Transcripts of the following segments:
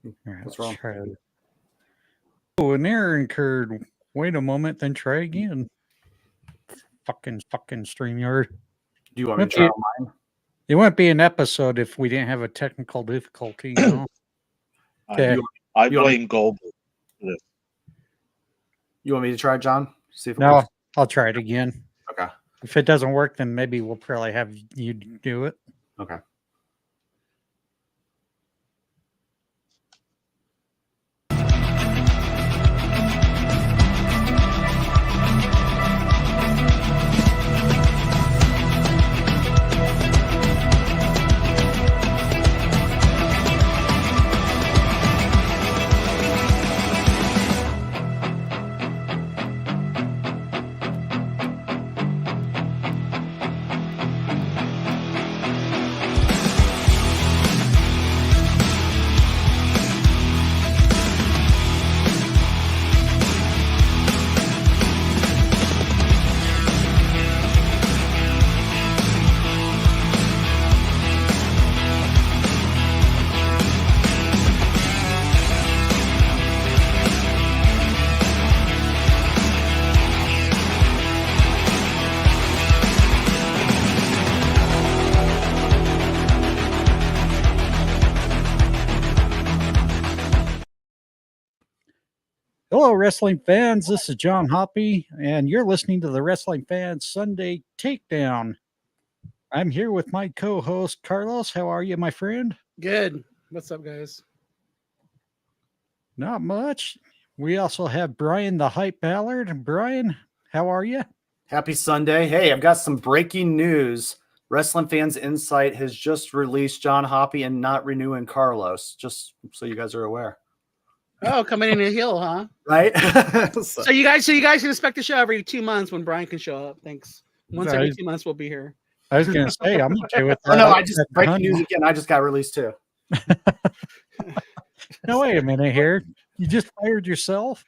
right, What's wrong? try it. Oh, an error incurred. Wait a moment, then try again. Fucking StreamYard. Do you want me to try on mine? It wouldn't be an episode if we didn't have a technical difficulty, you know. Okay. I blame Gold for this. You want me to try, John? See if it No, works? I'll try it again. Okay. If it doesn't work, then maybe we'll probably have you do it. Okay. Hello, wrestling fans. This is John Hoppy, and you're listening to the Wrestling Fans Sunday Takedown. I'm here with my co-host, Carlos. How are you, my friend? Good. What's up, guys? Not much. We also have Brian the Hype Ballard. Brian, how are you? Happy Sunday. Hey, I've got some breaking news. Wrestling Fans Insight has just released John Hoppy and not renewing Carlos, just so you guys are aware. Oh, coming in a heel, huh? Right? So you guys can expect a show every 2 months when Brian can show up. Thanks. Once every 2 months we'll be here. I was going to say, I'm okay with that. Oh, no, I just breaking news again. I just got released too. No, wait a minute here. You just fired yourself?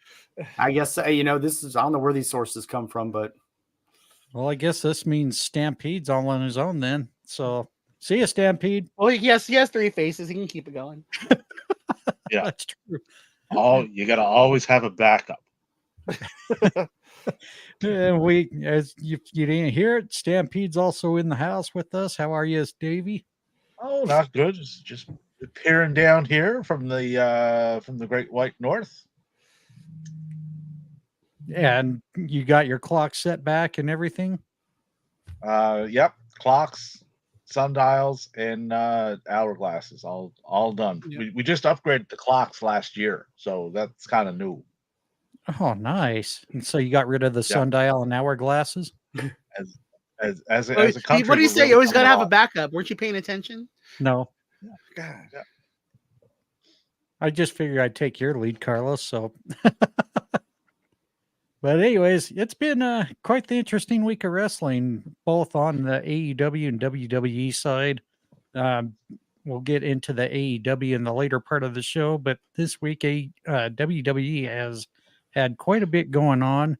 I guess, this is, I don't know where these sources come from, but. Well, I guess this means Stampede's all on his own then. So, see you, Stampede. Well, yes, he has 3 faces. He can keep it going. Yeah. That's true. Oh, you got to always have a backup. And as you didn't hear it, Stampede's also in the house with us. How are you, Davey? Oh, not good. Just peering down here from the Great White North. And you got your clock set back and everything? Yep. Clocks, sundials, and hourglasses all done. Yep. We just upgraded the clocks last year, so that's kind of new. Oh, nice. And so you got rid of the sundial and hourglasses? As a country, what do you say? You always got to have a backup. Weren't you paying attention? No. God, yeah. I just figured I'd take your lead, Carlos. So, but anyways, it's been quite the interesting week of wrestling, both on the AEW and WWE side. We'll get into the AEW in the later part of the show, but this week WWE has had quite a bit going on.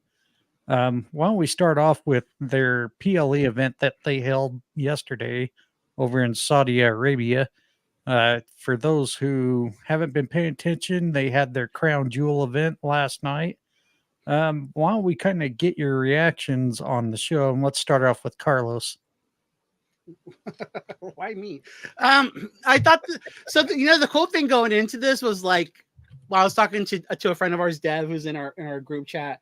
Why don't we start off with their PLE event that they held yesterday over in Saudi Arabia. For those who haven't been paying attention, they had their Crown Jewel event last night. Why don't we kind of get your reactions on the show? And let's start off with Carlos. Why me? I thought the cool thing going into this was like, well, I was talking to a friend of ours, Dev, who's in our group chat,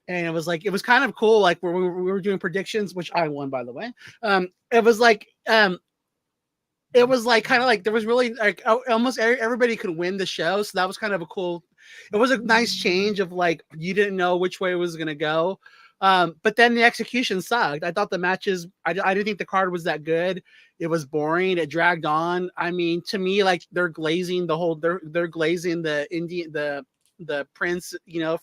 and it was kind of cool. Like where we were doing predictions, which I won, by the way. It was kind of like there was really like almost everybody could win the show, so that was kind of a cool. It was a nice change of like you didn't know which way it was gonna go. But then the execution sucked. I thought the matches, I didn't think the card was that good. It was boring. It dragged on. I mean, to me, like they're glazing they're glazing the Indian, the prince,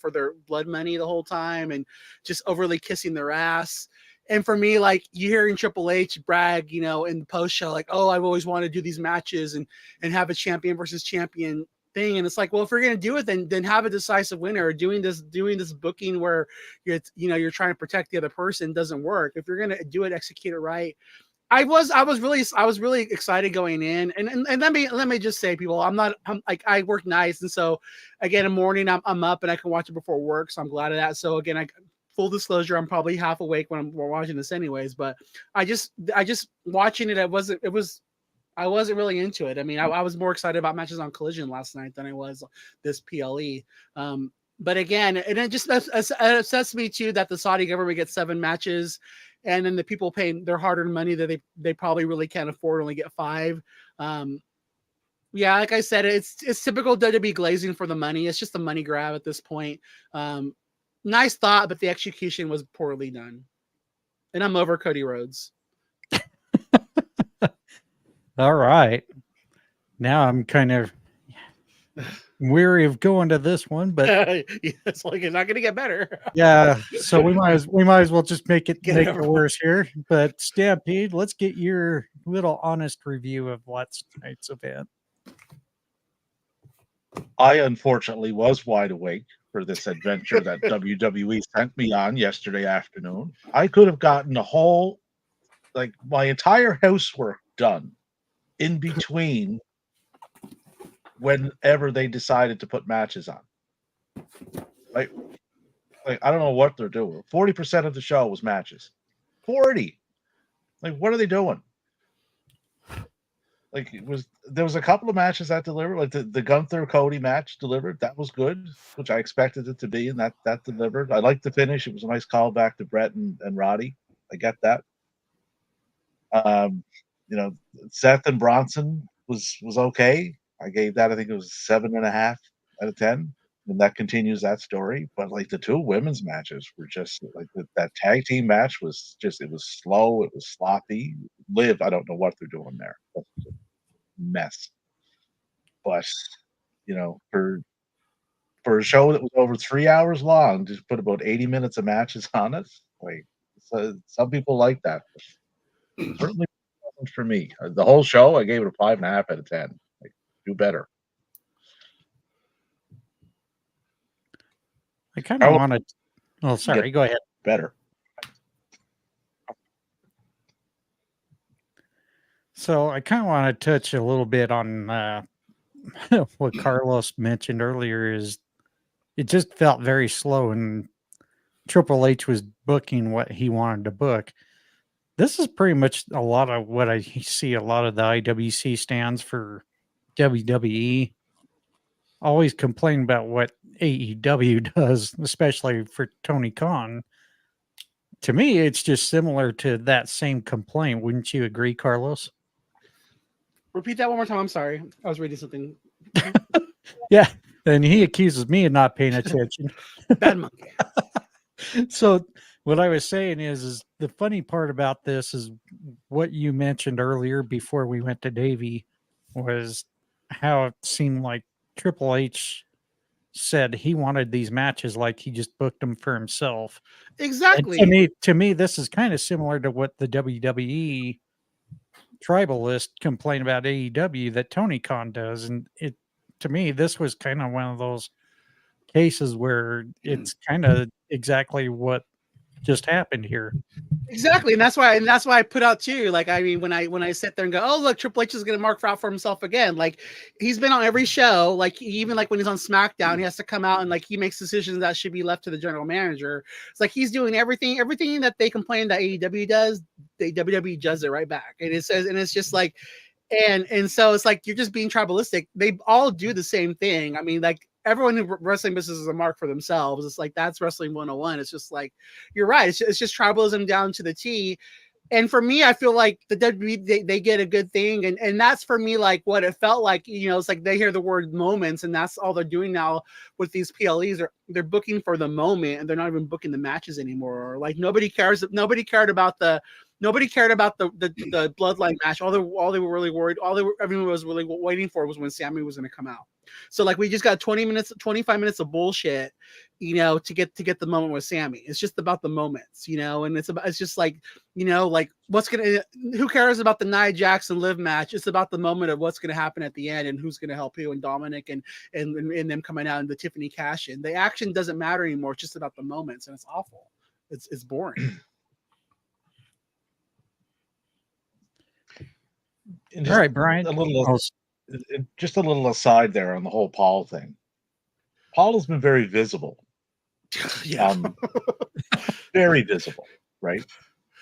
for their blood money the whole time and just overly kissing their ass. And for me, like you hearing Triple H brag, in the post show, like, oh, I've always wanted to do these matches and have a champion versus champion thing. And it's like, well, if we're going to do it, then have a decisive winner. Or doing this booking where you're trying to protect the other person doesn't work. If you're going to do it, execute it right. I was really excited going in, and let me just say, people, I'm like, I work nights, and so again, in the morning I'm up and I can watch it before work, so I'm glad of that. So again, full disclosure, I'm probably half awake when we're watching this anyways, but I just watching it, I wasn't really into it. I mean, I was more excited about matches on Collision last night than I was this PLE. But again, and it just upsets me too that the Saudi government gets 7 matches, and then the people paying their hard-earned money that they probably really can't afford only get 5. Yeah, like I said, it's typical WWE glazing for the money. It's just a money grab at this point. Nice thought, but the execution was poorly done. And I'm over Cody Rhodes. All right. Now I'm kind of weary of going to this one, but it's like it's not going to get better. yeah. So we might as well just make it worse here. But Stampede, let's get your little honest review of last night's event. I unfortunately was wide awake for this adventure that WWE sent me on yesterday afternoon. I could have gotten my entire housework done in between whenever they decided to put matches on. Like I don't know what they're doing. 40% of the show was matches. 40. Like, what are they doing? Like, there was a couple of matches that delivered, like the Gunther Cody match delivered. That was good, which I expected it to be, and that delivered. I liked the finish. It was a nice callback to Brett and Roddy. I get that. Seth and Bronson was okay. I gave that, I think it was 7.5 out of 10, and that continues that story. But like the 2 women's matches were just like that tag team match was just, it was slow, it was sloppy. Liv, I don't know what they're doing there. That's a mess. But for a show that was over 3 hours long, just put about 80 minutes of matches on it. Like, so some people like that. Certainly wasn't for me. The whole show, I gave it a 5.5 out of 10. Like, do better. I kind of wanted. Oh, sorry. Go ahead. Better. So I kind of want to touch a little bit on what Carlos mentioned earlier. Is it just felt very slow, and Triple H was booking what he wanted to book. This is pretty much a lot of what I see. A lot of the IWC stands for WWE always complain about what AEW does, especially for Tony Khan. To me, it's just similar to that same complaint. Wouldn't you agree, Carlos? Repeat that one more time. I'm sorry. I was reading something. Yeah. And he accuses me of not paying attention. Bad monkey. So what I was saying is the funny part about this is what you mentioned earlier before we went to Davey was how it seemed like Triple H said he wanted these matches like he just booked them for himself. Exactly. And to me, this is kind of similar to what the WWE tribalist complain about AEW that Tony Khan does. And to me, this was kind of one of those cases where it's kind of exactly what just happened here. Exactly, and that's why I put out too. Like, I mean, when I sit there and go, oh look, Triple H is going to mark out for himself again. Like, he's been on every show. Like, even like when he's on SmackDown, he has to come out and like he makes decisions that should be left to the general manager. It's like he's doing everything that they complain that AEW does. WWE does it right back, and it's just like, and so it's like you're just being tribalistic. They all do the same thing. I mean, like, everyone in wrestling business is a mark for themselves. It's like, that's wrestling 101. It's just like, you're right. It's just tribalism down to the T. And for me, I feel like the WWE, they get a good thing. And that's for me, like what it felt like, it's like they hear the word moments, and that's all they're doing now with these PLEs. They're booking for the moment, and they're not even booking the matches anymore. Or like nobody cared about the bloodline match. All they were really worried, everyone was really waiting for was when Sammy was going to come out. So like we just got 25 minutes of bullshit, to get the moment with Sammy. It's just about the moments, and it's just like, like who cares about the Nia Jax Liv match? It's about the moment of what's going to happen at the end and who's going to help who, and Dominic and them coming out, and the Tiffany cash in. The action doesn't matter anymore. It's just about the moments, and it's awful. It's boring. And All right, Brian. a little, Oh, just a little aside there on the whole Paul thing. Paul has been very visible, Yeah. very visible, right?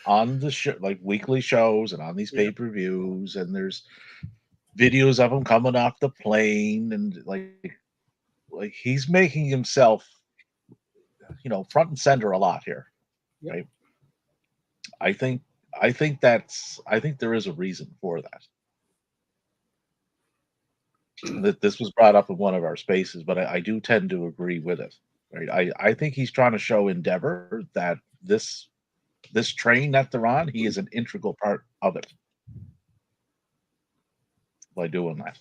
On the show, like weekly shows and on these Yeah. pay-per-views, and there's videos of him coming off the plane, and like he's making himself, front and center a lot here, Yep. right? I think I think there is a reason for that. That this was brought up in one of our spaces, but I do tend to agree with it. Right? I think he's trying to show Endeavor that this train that they're on, he is an integral part of it by doing that.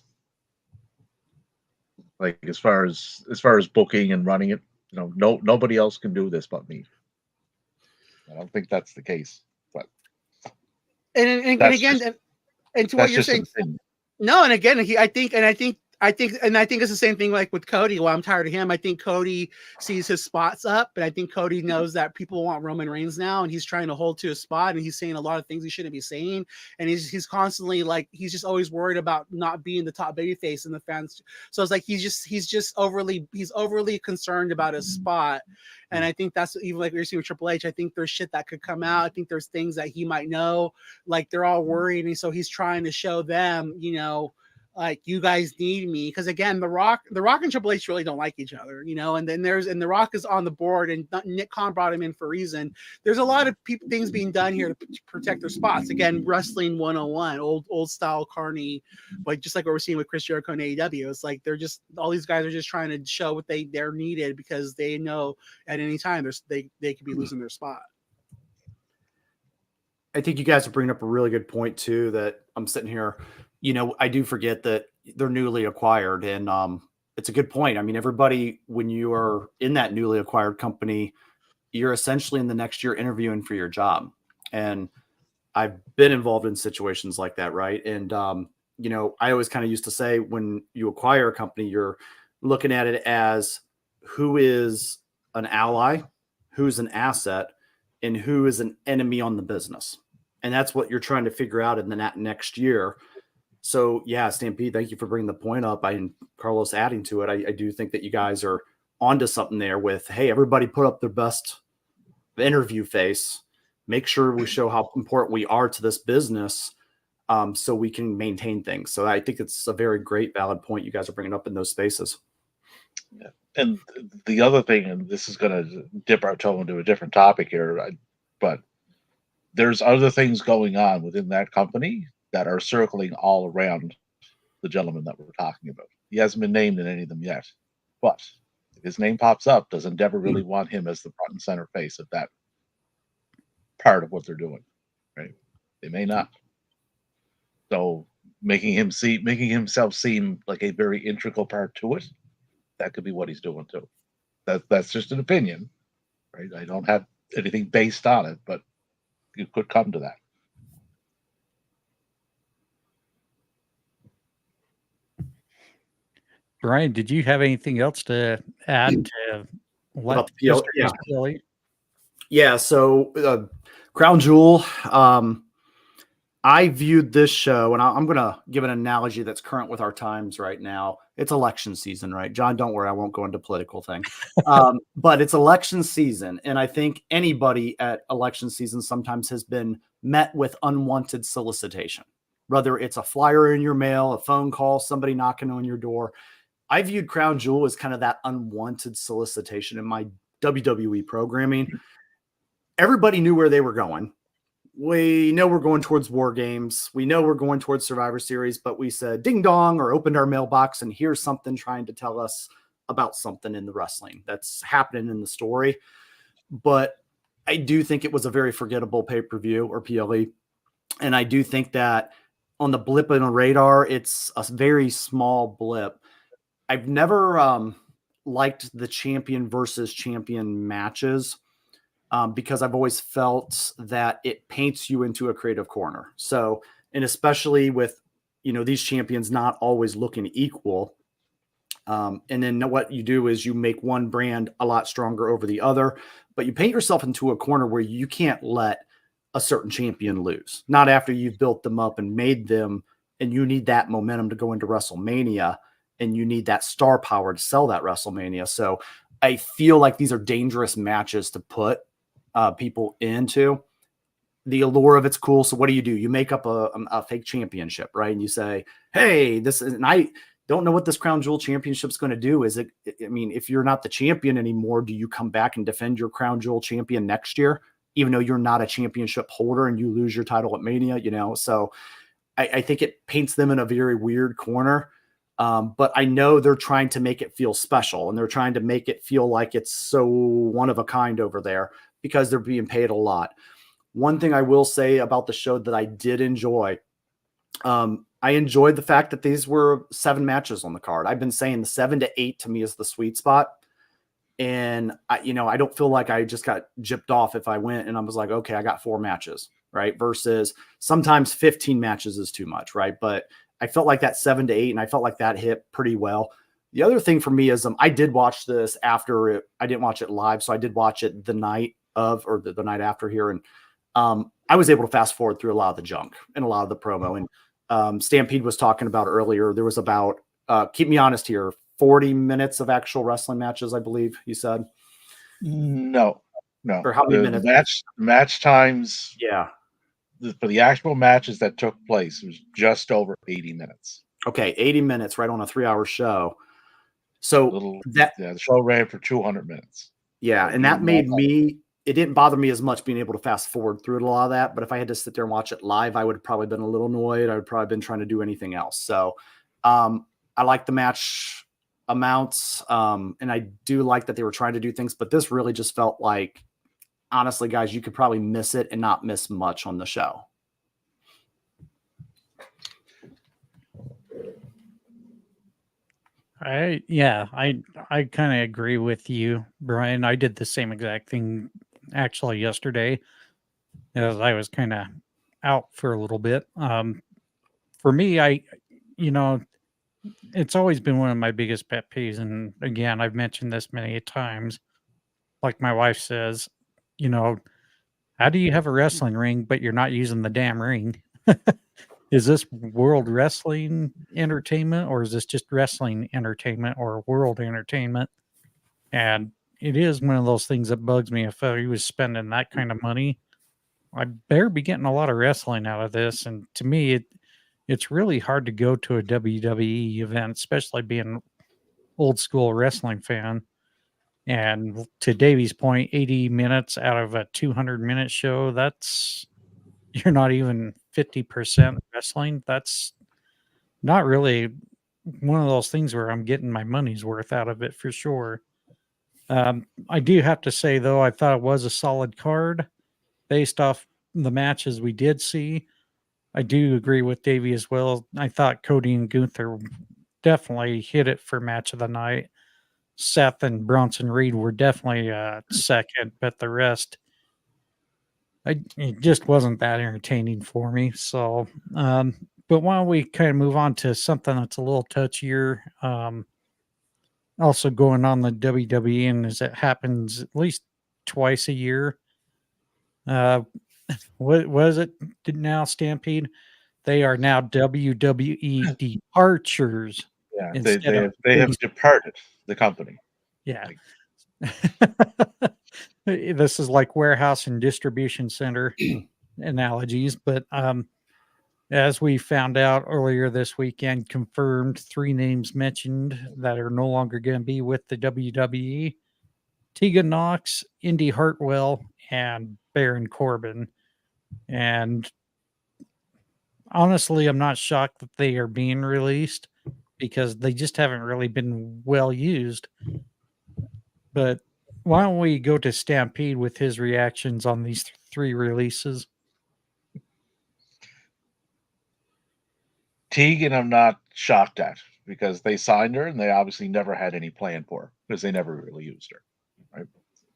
Like as far as booking and running it, nobody else can do this but me. I don't think that's the case, but And that's again, just- and to what that's you're just an saying, opinion. no, and again, I think it's the same thing like with Cody. Well, I'm tired of him. I think Cody sees his spots up, and I think Cody knows that people want Roman Reigns now, and he's trying to hold to a spot, and he's saying a lot of things he shouldn't be saying, and he's constantly like he's just always worried about not being the top babyface in the fans. So it's like he's overly concerned about his spot, and I think that's even like we're seeing with Triple H. I think there's shit that could come out. I think there's things that he might know, like they're all worried, and so he's trying to show them, like you guys need me, because again, the Rock and Triple H really don't like each other, and then the Rock is on the board, and Nick Khan brought him in for a reason. There's a lot of things being done here to protect their spots. Again, wrestling 101, old style Carney, like just like what we're seeing with Chris Jericho and AEW. It's like they're just all these guys are just trying to show what they're needed, because they know at any time they could be losing their spot. I think you guys are bringing up a really good point too, that I'm sitting here, I do forget that they're newly acquired, and it's a good point. I mean, everybody, when you are in that newly acquired company, you're essentially in the next year interviewing for your job. And I've been involved in situations like that. Right. And, I always kind of used to say, when you acquire a company, you're looking at it as who is an ally, who's an asset, and who is an enemy on the business. And that's what you're trying to figure out in the next year. So yeah, Stampede, thank you for bringing the point up. And Carlos adding to it. I do think that you guys are onto something there with, hey, everybody put up their best interview face. Make sure we show how important we are to this business, so we can maintain things. So I think it's a very great, valid point you guys are bringing up in those spaces. Yeah. And the other thing, and this is going to dip our toe into a different topic here, but there's other things going on within that company that are circling all around the gentleman that we're talking about. He hasn't been named in any of them yet, but if his name pops up, does Endeavor really want him as the front and center face of that part of what they're doing? Right? They may not. So making himself seem like a very integral part to it, that could be what he's doing too. That's just an opinion, right? I don't have anything based on it, but it could come to that. Brian, did you have anything else to add to what About the PL? Mr. PLE? Yeah. So Crown Jewel, I viewed this show, and I'm going to give an analogy that's current with our times right now. It's election season, right? John, don't worry. I won't go into political thing. But it's election season. And I think anybody at election season sometimes has been met with unwanted solicitation, whether it's a flyer in your mail, a phone call, somebody knocking on your door. I viewed Crown Jewel as kind of that unwanted solicitation in my WWE programming. Everybody knew where they were going. We know we're going towards War Games. We know we're going towards Survivor Series, but we said ding dong or opened our mailbox and here's something trying to tell us about something in the wrestling that's happening in the story. But I do think it was a very forgettable pay-per-view or PLE. And I do think that on the blip in a radar, it's a very small blip. I've never liked the champion versus champion matches. Because I've always felt that it paints you into a creative corner. So, and especially with, these champions not always looking equal. And then what you do is you make one brand a lot stronger over the other, but you paint yourself into a corner where you can't let a certain champion lose. Not after you've built them up and made them and you need that momentum to go into WrestleMania, and you need that star power to sell that WrestleMania. So I feel like these are dangerous matches to put people into. The allure of it's cool. So what do? You make up a fake championship, right? And you say, hey, this is, and I don't know what this Crown Jewel championship is going to do. Is it, I mean, if you're not the champion anymore, do you come back and defend your Crown Jewel champion next year, even though you're not a championship holder and you lose your title at Mania, you know? So I think it paints them in a very weird corner. But I know they're trying to make it feel special, and they're trying to make it feel like it's so one of a kind over there because they're being paid a lot. One thing I will say about the show that I did enjoy, I enjoyed the fact that these were 7 matches on the card. I've been saying the 7 to 8 to me is the sweet spot. And I don't feel like I just got gypped off if I went and I was like, okay, I got 4 matches, right? Versus sometimes 15 matches is too much, right? But I felt like that 7 to 8, and I felt like that hit pretty well. The other thing for me is I did watch this after it. I didn't watch it live, so I did watch it the night of, or the night after here. And I was able to fast forward through a lot of the junk and a lot of the promo. And Stampede was talking about earlier, there was about, keep me honest here, 40 minutes of actual wrestling matches, I believe you said. No. Or how many minutes? Match times. Yeah. For the actual matches that took place, it was just over 80 minutes. Okay, 80 minutes right on a 3-hour show. So the show ran for 200 minutes. Yeah, and that made me, it didn't bother me as much being able to fast forward through a lot of that. But if I had to sit there and watch it live, I would have probably been a little annoyed. I would probably been trying to do anything else. So I like the match amounts, and I do like that they were trying to do things. But this really just felt like, honestly, guys, you could probably miss it and not miss much on the show. I kind of agree with you, Brian. I did the same exact thing actually yesterday, as I was kind of out for a little bit. For me, it's always been one of my biggest pet peeves. And again, I've mentioned this many times. Like my wife says, how do you have a wrestling ring, but you're not using the damn ring? Is this world wrestling entertainment, or is this just wrestling entertainment or world entertainment? And it is one of those things that bugs me. If he was spending that kind of money, I better be getting a lot of wrestling out of this. And to me, it's really hard to go to a WWE event, especially being an old school wrestling fan. And to Davey's point, 80 minutes out of a 200-minute show, you're not even 50% wrestling. That's not really one of those things where I'm getting my money's worth out of it for sure. I do have to say, though, I thought it was a solid card based off the matches we did see. I do agree with Davey as well. I thought Cody and Gunther definitely hit it for match of the night. Seth and Bronson Reed were definitely second, but the rest, it just wasn't that entertaining for me. So, but why don't we kind of move on to something that's a little touchier? Also going on the WWE, and as it happens at least twice a year. What was it now, Stampede? They are now WWE departures. Yeah, they have departed the company. Yeah. This is like warehouse and distribution center analogies, but as we found out earlier this weekend, confirmed 3 names mentioned that are no longer going to be with the WWE: Tegan Knox, Indy Hartwell, and Baron Corbin. And honestly, I'm not shocked that they are being released because they just haven't really been well used. But why don't we go to Stampede with his reactions on these 3 releases? Tegan, I'm not shocked at, because they signed her and they obviously never had any plan for her because they never really used her. Right?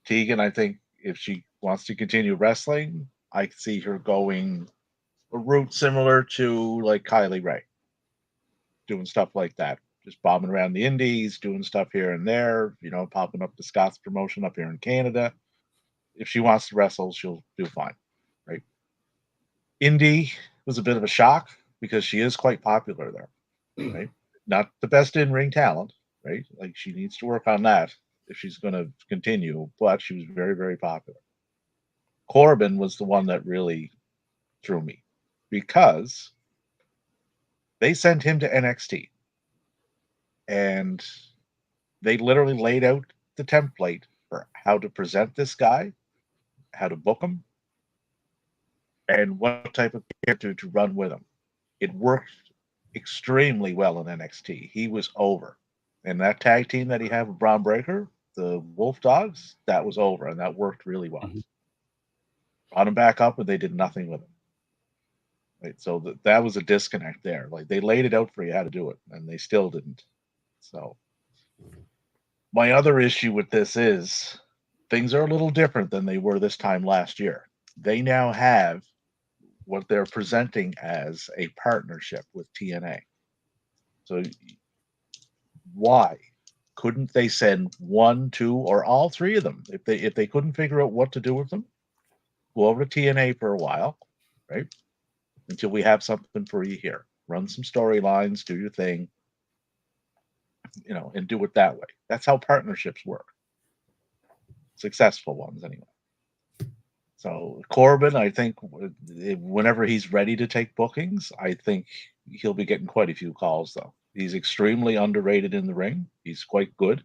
Tegan, I think if she wants to continue wrestling, I see her going a route similar to like Kylie Ray, doing stuff like that, just bobbing around the indies, doing stuff here and there, popping up the Scott's promotion up here in Canada. If she wants to wrestle, she'll do fine, right? Indy was a bit of a shock because she is quite popular there, right? Not the best in-ring talent, right? Like she needs to work on that if she's going to continue, but she was very, very popular. Corbin was the one that really threw me because they sent him to NXT and they literally laid out the template for how to present this guy, how to book him, and what type of character to run with him. It worked extremely well in NXT. He was over. And that tag team that he had with Braun Breaker, the Wolf Dogs, that was over, and that worked really well. Brought him back up, and they did nothing with him. Right? So that was a disconnect there. Like they laid it out for you how to do it, and they still didn't. So my other issue with this is things are a little different than they were this time last year. They now have what they're presenting as a partnership with TNA. So why couldn't they send one, two, or all three of them? If they couldn't figure out what to do with them, go over to TNA for a while, right? Until we have something for you here. Run some storylines, do your thing, and do it that way. That's how partnerships work. Successful ones, anyway. So Corbin, I think whenever he's ready to take bookings, I think he'll be getting quite a few calls, though. He's extremely underrated in the ring. He's quite good.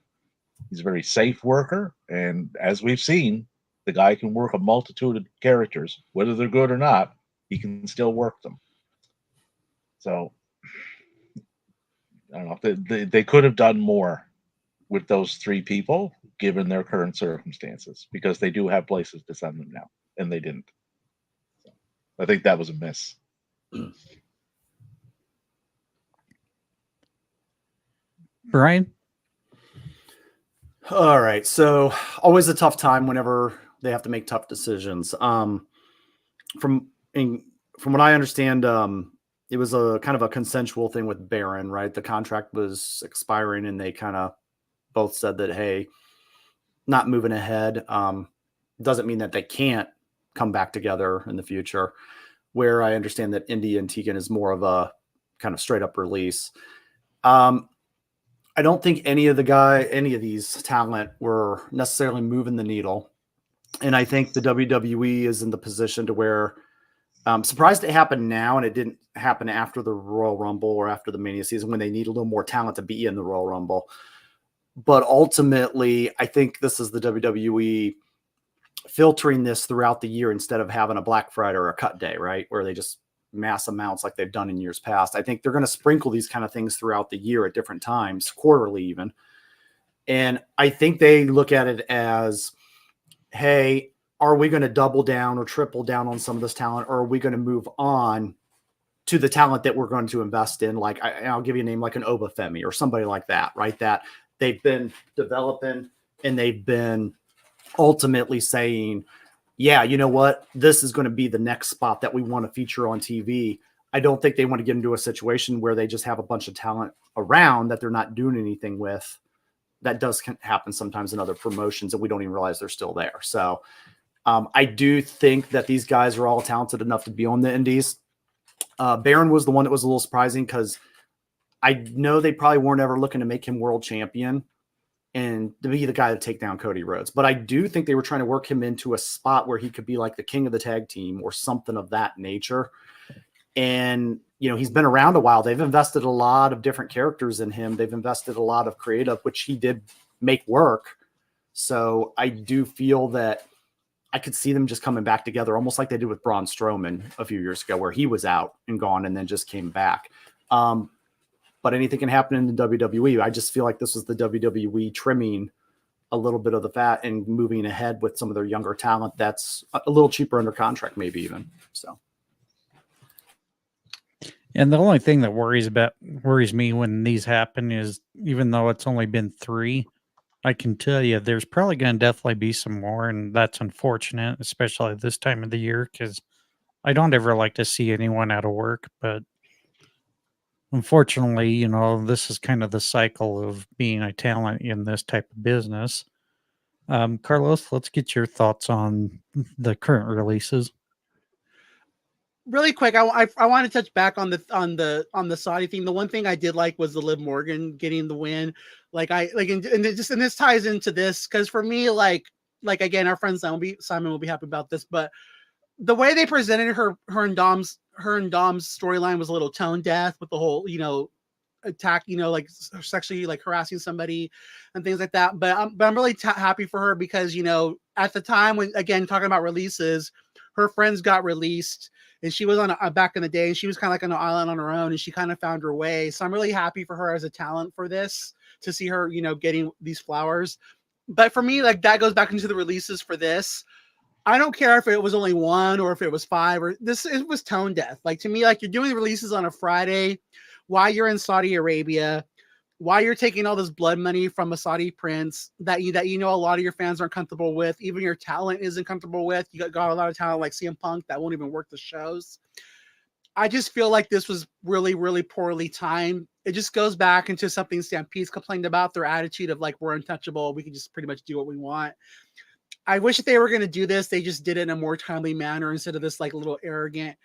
He's a very safe worker. And as we've seen, the guy can work a multitude of characters. Whether they're good or not, he can still work them. So, I don't know. They could have done more with those three people, given their current circumstances, because they do have places to send them now, and they didn't. So, I think that was a miss. Brian? All right. So always a tough time whenever they have to make tough decisions. From what I understand, it was a kind of a consensual thing with Baron, right? The contract was expiring and they kind of both said that, hey, not moving ahead. Doesn't mean that they can't come back together in the future, where I understand that Indy and Tegan is more of a kind of straight up release. I don't think any of these talent were necessarily moving the needle. And I think the WWE is in the position to where I'm surprised it happened now and it didn't happen after the Royal Rumble or after the Mania season when they need a little more talent to be in the Royal Rumble. But ultimately, I think this is the WWE filtering this throughout the year instead of having a Black Friday or a cut day, right? Where they just mass amounts like they've done in years past. I think they're going to sprinkle these kind of things throughout the year at different times, quarterly even. And I think they look at it as, hey, are we going to double down or triple down on some of this talent, or are we going to move on to the talent that we're going to invest in? Like I'll give you a name like an Obafemi or somebody like that, right? That they've been developing and they've been ultimately saying, yeah, you know what? This is going to be the next spot that we want to feature on TV. I don't think they want to get into a situation where they just have a bunch of talent around that they're not doing anything with. That does happen sometimes in other promotions and we don't even realize they're still there. So I do think that these guys are all talented enough to be on the indies. Baron was the one that was a little surprising because I know they probably weren't ever looking to make him world champion and to be the guy to take down Cody Rhodes. But I do think they were trying to work him into a spot where he could be like the king of the tag team or something of that nature. And, he's been around a while. They've invested a lot of different characters in him. They've invested a lot of creative, which he did make work. So I do feel that I could see them just coming back together, almost like they did with Braun Strowman a few years ago, where he was out and gone and then just came back. But anything can happen in the WWE. I just feel like this was the WWE trimming a little bit of the fat and moving ahead with some of their younger talent that's a little cheaper under contract, maybe even. So. And the only thing that worries me when these happen is, even though it's only been 3, I can tell you there's probably going to definitely be some more, and that's unfortunate, especially this time of the year, because I don't ever like to see anyone out of work, but unfortunately, this is kind of the cycle of being a talent in this type of business. Carlos, let's get your thoughts on the current releases. really quick, I want to touch back on the Saudi thing. The one thing I did like was the Liv Morgan getting the win. Like and this ties into this because for me, like again, our friend Simon will be happy about this, but the way they presented her and Dom's storyline was a little tone deaf with the whole, attack, like sexually like harassing somebody and things like that. But I'm really happy for her because, at the time when, again, talking about releases, her friends got released and she was on back in the day and she was kind of like on an island on her own and she kind of found her way. So I'm really happy for her as a talent for this, to see her, getting these flowers. But for me, like that goes back into the releases for this. I don't care if it was only one or if it was 5 or this, it was tone deaf. Like to me, like you're doing the releases on a Friday while you're in Saudi Arabia, while you're taking all this blood money from a Saudi prince that a lot of your fans aren't comfortable with, even your talent isn't comfortable with. You got a lot of talent like CM Punk that won't even work the shows. I just feel like this was really, really poorly timed. It just goes back into something Stampede's complained about, their attitude of like, we're untouchable. We can just pretty much do what we want. I wish that they were going to do this. They just did it in a more timely manner instead of this like little arrogant,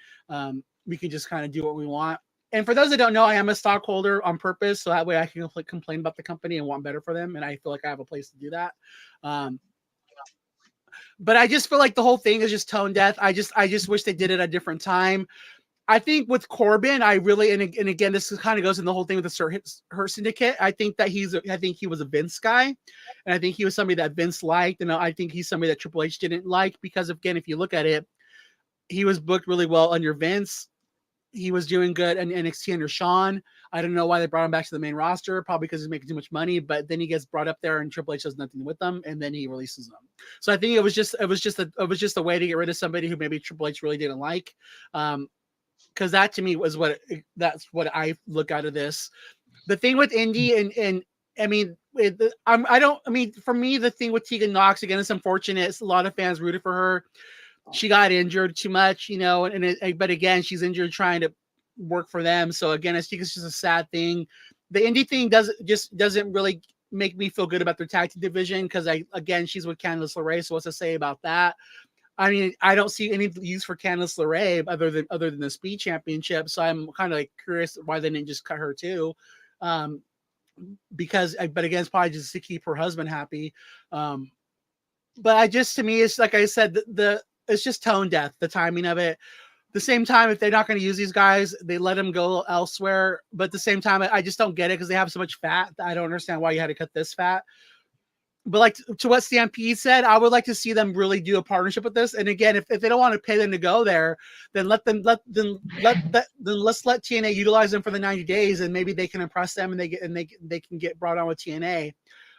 we can just kind of do what we want. And for those that don't know, I am a stockholder on purpose. So that way I can complain about the company and want better for them. And I feel like I have a place to do that. But I just feel like the whole thing is just tone deaf. I just wish they did it at a different time. I think with Corbin, I really, and again, this kind of goes in the whole thing with the Hurt Syndicate. I think that I think he was a Vince guy, and I think he was somebody that Vince liked, and I think he's somebody that Triple H didn't like because, again, if you look at it, he was booked really well under Vince. He was doing good in NXT under Shawn. I don't know why they brought him back to the main roster, probably because he's making too much money. But then he gets brought up there, and Triple H does nothing with them, and then he releases them. So I think it was just a way to get rid of somebody who maybe Triple H really didn't like. Because that to me was that's what I look out of this. The thing with Indy and I mean, for me, the thing with Tegan Knox, again, it's unfortunate. It's a lot of fans rooted for her. She got injured too much, but again, she's injured trying to work for them. So again, I think it's just a sad thing. The Indy thing doesn't really make me feel good about their tag team division because she's with Candice LeRae. So what's to say about that? I mean, I don't see any use for Candice LeRae other than the Speed Championship. So I'm kind of like curious why they didn't just cut her too. But again, it's probably just to keep her husband happy. But to me, it's like I said, it's just tone deaf, the timing of it. The same time, if they're not going to use these guys, they let them go elsewhere. But at the same time, I just don't get it because they have so much fat. I don't understand why you had to cut this fat. But like to what Stampede said, I would like to see them really do a partnership with this. And again, if they don't want to pay them to go there, then let's let TNA utilize them for the 90 days, and maybe they can impress them and they can get brought on with TNA.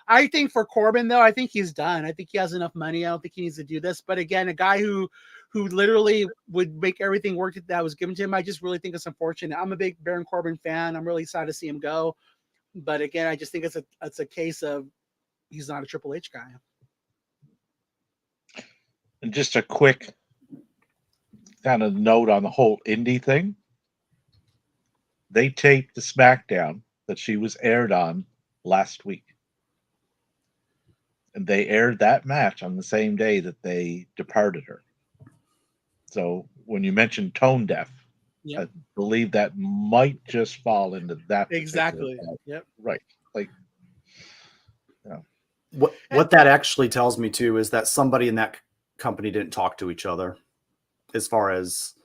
I think for Corbin though, I think he's done. I think he has enough money. I don't think he needs to do this. But again, a guy who literally would make everything work that was given to him, I just really think it's unfortunate. I'm a big Baron Corbin fan. I'm really sad to see him go. But again, I just think it's a case of he's not a Triple H guy. And just a quick kind of note on the whole indie thing. They taped the SmackDown that she was aired on last week. And they aired that match on the same day that they departed her. So when you mentioned tone deaf, yep. I believe that might just fall into that. Exactly. Yep. Right. Like, What that actually tells me too is that somebody in that company didn't talk to each other, as far as,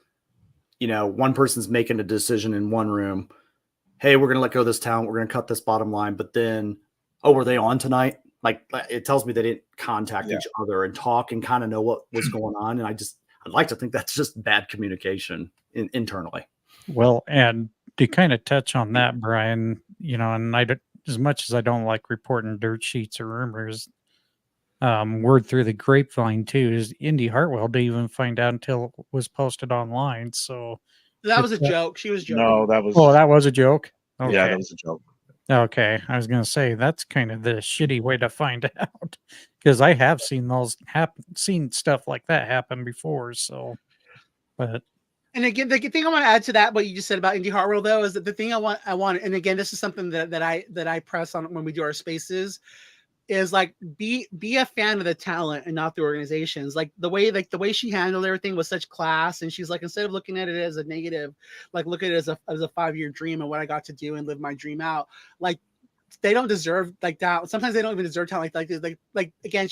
one person's making a decision in one room. Hey, we're going to let go of this talent. We're going to cut this bottom line. But then, were they on tonight? Like, it tells me they didn't contact each other and talk and kind of know what was going on. And I'd like to think that's just bad communication internally. Well, and to kind of touch on that, Brian, and as much as I don't like reporting dirt sheets or rumors, word through the grapevine too is Indy Hartwell didn't even find out until it was posted online. So that was a joke. She was joking. No, that was. Oh, that was a joke. Okay. Yeah, that was a joke. Okay, I was going to say that's kind of the shitty way to find out because I have seen seen stuff like that happen before. So, but. And again, the thing I want to add to that, what you just said about Indy Hartwell, though, is that the thing I want, and again, this is something that I press on when we do our spaces, is like be a fan of the talent and not the organizations. Like the way she handled everything with such class, and she's like, instead of looking at it as a negative, like look at it as a 5-year dream and what I got to do and live my dream out. Like they don't deserve like that. Sometimes they don't even deserve talent like again,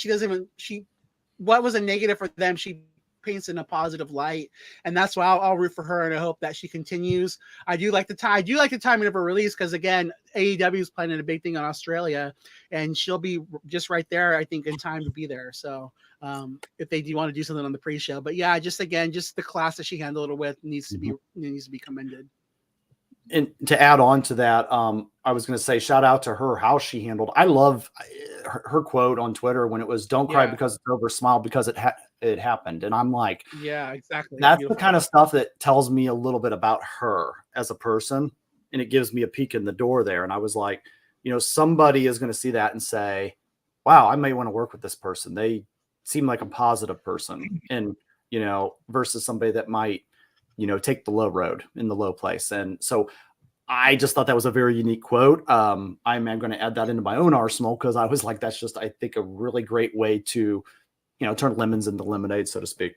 what was a negative for them, she paints in a positive light, and that's why I'll root for her, and I hope that she continues. I do like the timing of her release, because again, AEW is planning a big thing on Australia, and she'll be just right there, I think, in time to be there. So if they do want to do something on the pre-show, but yeah, just the class that she handled it with needs to be commended. And to add on to that, I was going to say, shout out to her, how she handled. I love her quote on Twitter when it was, "Don't cry because it's over, smile because it happened." And I'm like, yeah, exactly. That's beautiful. The kind of stuff that tells me a little bit about her as a person, and it gives me a peek in the door there. And I was like, somebody is going to see that and say, "Wow, I may want to work with this person. They seem like a positive person," and versus somebody that might take the low road in the low place. And so I just thought that was a very unique quote. I'm going to add that into my own arsenal, because I was like, that's just, I think, a really great way to, turn lemons into lemonade, so to speak.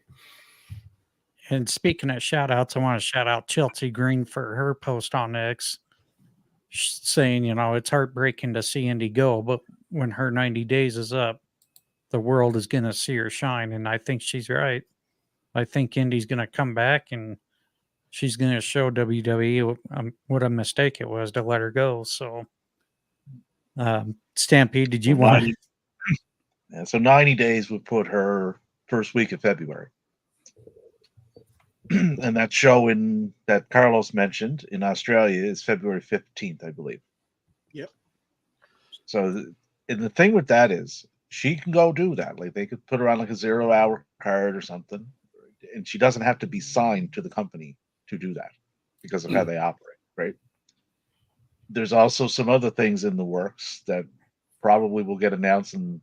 And speaking of shout outs, I want to shout out Chelsea Green for her post on X saying, it's heartbreaking to see Indy go, but when her 90 days is up, the world is going to see her shine. And I think she's right. I think Indy's going to come back, and she's going to show WWE what a mistake it was to let her go. So, Stampede, did you want to? Yeah, so 90 days would put her first week of February. And that show that Carlos mentioned in Australia is February 15th, I believe. Yep. So and the thing with that is she can go do that. Like they could put her on like a 0-hour card or something. And she doesn't have to be signed to the company to do that because of how they operate, right? There's also some other things in the works that probably will get announced, and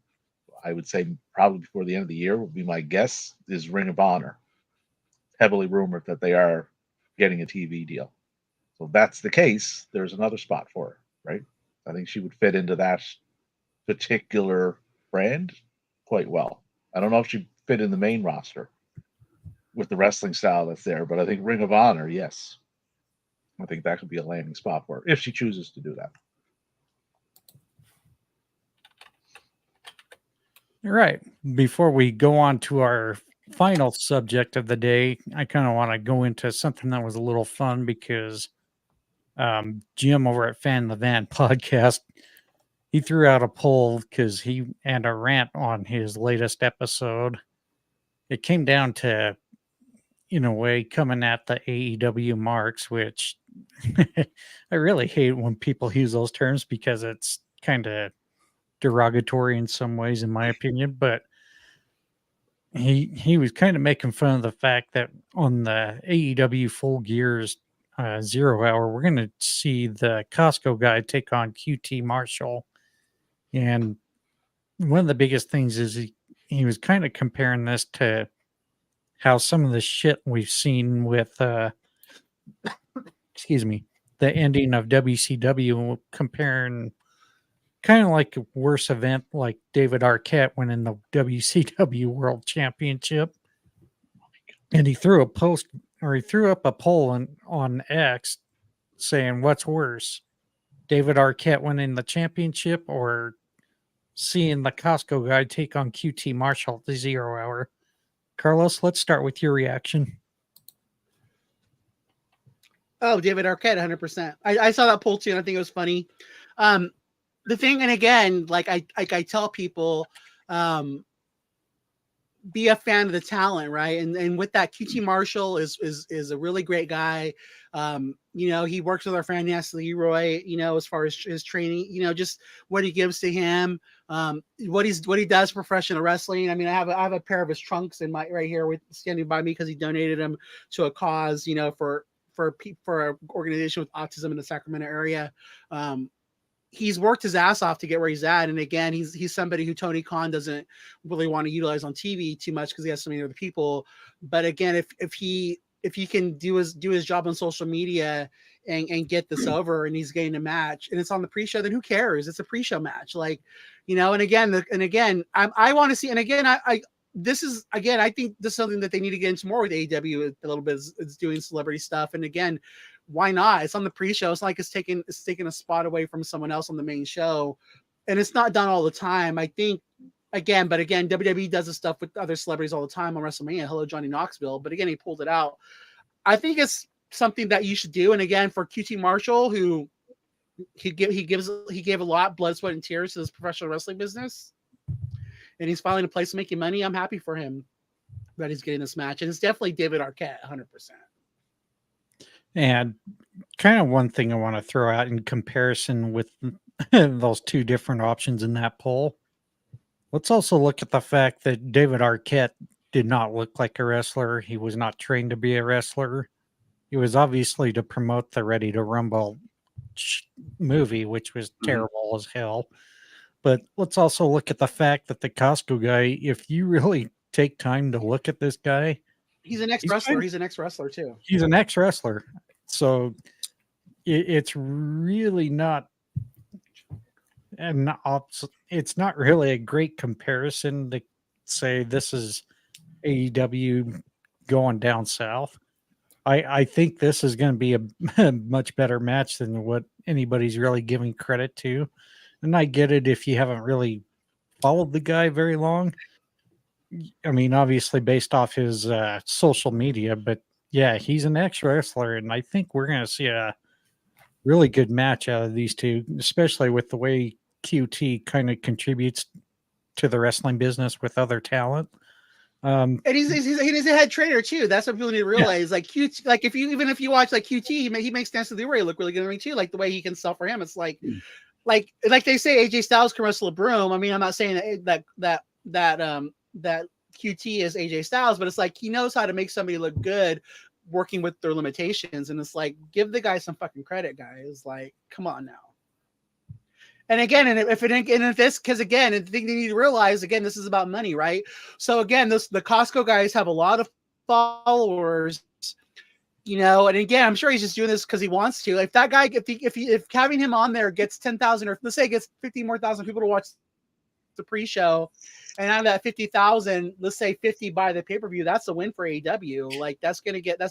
I would say probably before the end of the year would be my guess, is Ring of Honor. Heavily rumored that they are getting a TV deal. So if that's the case, there's another spot for her, right? I think she would fit into that particular brand quite well. I don't know if she'd fit in the main roster with the wrestling style that's there, but I think Ring of Honor, yes. I think that could be a landing spot for her if she chooses to do that. All right. Before we go on to our final subject of the day, I kind of want to go into something that was a little fun, because Jim over at Fan the Van podcast, he threw out a poll because he had a rant on his latest episode. It came down to, in a way, coming at the AEW marks, which I really hate when people use those terms, because it's kind of derogatory in some ways, in my opinion. But he was kind of making fun of the fact that on the AEW Full Gear's 0 hour, we're going to see the Costco guy take on QT Marshall. And one of the biggest things is he was kind of comparing this to how some of the shit we've seen with, excuse me, the ending of WCW, comparing kind of like a worse event, like David Arquette winning the WCW World Championship. And he threw up a poll on X saying, what's worse, David Arquette winning the championship or seeing the Costco guy take on QT Marshall at the 0 hour? Carlos, let's start with your reaction. Oh, David Arquette, 100%. I saw that poll too, and I think it was funny. The thing, and again, like I tell people, be a fan of the talent, right? And with that, QT Marshall is a really great guy. He works with our friend Nancy Leroy, as far as his training, just what he gives to him, what he does for professional wrestling. I mean, I have a pair of his trunks in my right here with standing by me because he donated them to a cause, for an organization with autism in the Sacramento area. He's worked his ass off to get where he's at. And again, he's somebody who Tony Khan doesn't really want to utilize on TV too much because he has so many other people. But again, if he can do his job on social media and get this over, and he's getting a match, and it's on the pre-show, then who cares? It's a pre-show match, like, you know. And again, I want to see, and again, I this is, again, I think this is something that they need to get into more with AEW a little bit, is doing celebrity stuff. And again, why not? It's on the pre-show. It's not like it's taking a spot away from someone else on the main show, and it's not done all the time. I think, again, WWE does this stuff with other celebrities all the time on WrestleMania. Hello, Johnny Knoxville. But again, he pulled it out. I think it's something that you should do. And again, for QT Marshall, who he gave a lot, blood, sweat, and tears to this professional wrestling business, and he's finally in a place making money. I'm happy for him that he's getting this match. And it's definitely David Arquette, 100%. And kind of one thing I want to throw out in comparison with those two different options in that poll. Let's also look at the fact that David Arquette did not look like a wrestler. He was not trained to be a wrestler. He was obviously to promote the Ready to Rumble movie, which was terrible as hell. But let's also look at the fact that the Costco guy, if you really take time to look at this guy, he's an ex-wrestler. He's an ex-wrestler too. He's an ex-wrestler. So it's really not, and it's not really a great comparison to say this is AEW going down south. I think this is going to be a much better match than what anybody's really giving credit to. And I get it if you haven't really followed the guy very long. I mean, obviously based off his social media, but yeah, he's an ex-wrestler, and I think we're going to see a really good match out of these two, especially with the way QT kind of contributes to the wrestling business with other talent. And he's a head trainer too. That's what people need to realize. Yeah. Like QT, like if you watch like QT, he makes Dance of the Warrior look really good in the ring too. Like the way he can sell for him, it's like they say AJ Styles can wrestle a broom. I mean, I'm not saying that QT is AJ Styles, but it's like he knows how to make somebody look good working with their limitations. And it's like, give the guy some fucking credit, guys. Like, come on now. And again, because again, the thing they need to realize, again, this is about money, right? So again, the Costco guys have a lot of followers, you know, and again, I'm sure he's just doing this because he wants to. If that guy, if having him on there gets 10,000, or let's say it gets 50 more thousand people to watch the pre-show, and out of that 50,000, let's say 50 buy the pay-per-view, that's a win for AEW. Like that's